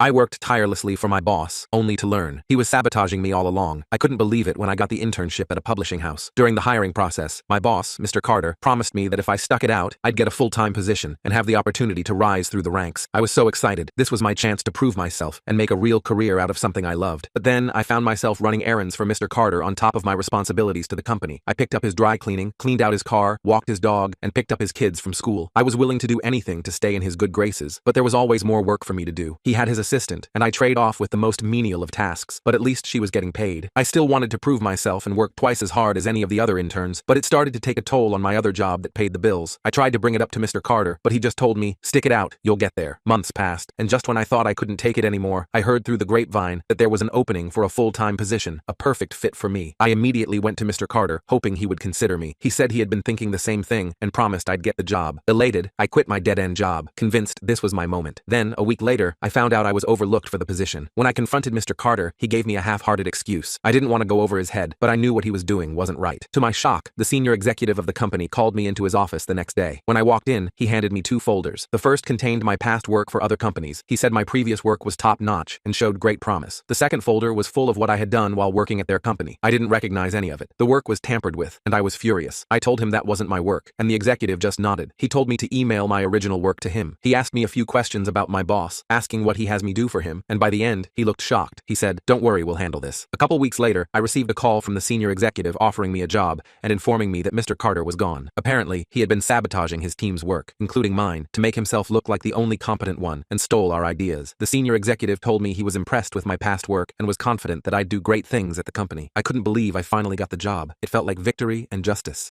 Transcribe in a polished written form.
I worked tirelessly for my boss, only to learn he was sabotaging me all along. I couldn't believe it when I got the internship at a publishing house. During the hiring process, my boss, Mr. Carter, promised me that if I stuck it out, I'd get a full-time position and have the opportunity to rise through the ranks. I was so excited. This was my chance to prove myself and make a real career out of something I loved. But then I found myself running errands for Mr. Carter on top of my responsibilities to the company. I picked up his dry cleaning, cleaned out his car, walked his dog, and picked up his kids from school. I was willing to do anything to stay in his good graces, but there was always more work for me to do. He had his assistant, and I trade off with the most menial of tasks, but at least she was getting paid. I still wanted to prove myself and work twice as hard as any of the other interns, but it started to take a toll on my other job that paid the bills. I tried to bring it up to Mr. Carter, but he just told me, "Stick it out, you'll get there." Months passed, and just when I thought I couldn't take it anymore, I heard through the grapevine that there was an opening for a full-time position, a perfect fit for me. I immediately went to Mr. Carter, hoping he would consider me. He said he had been thinking the same thing and promised I'd get the job. Elated, I quit my dead-end job, convinced this was my moment. Then, a week later, I found out I was overlooked for the position. When I confronted Mr. Carter, he gave me a half-hearted excuse. I didn't want to go over his head, but I knew what he was doing wasn't right. To my shock, the senior executive of the company called me into his office the next day. When I walked in, he handed me 2 folders. The first contained my past work for other companies. He said my previous work was top-notch and showed great promise. The second folder was full of what I had done while working at their company. I didn't recognize any of it. The work was tampered with, and I was furious. I told him that wasn't my work, and the executive just nodded. He told me to email my original work to him. He asked me a few questions about my boss, asking what he has me do for him, and by the end, he looked shocked. He said, "Don't worry, we'll handle this." A couple weeks later, I received a call from the senior executive offering me a job and informing me that Mr. Carter was gone. Apparently, he had been sabotaging his team's work, including mine, to make himself look like the only competent one, and stole our ideas. The senior executive told me he was impressed with my past work and was confident that I'd do great things at the company. I couldn't believe I finally got the job. It felt like victory and justice.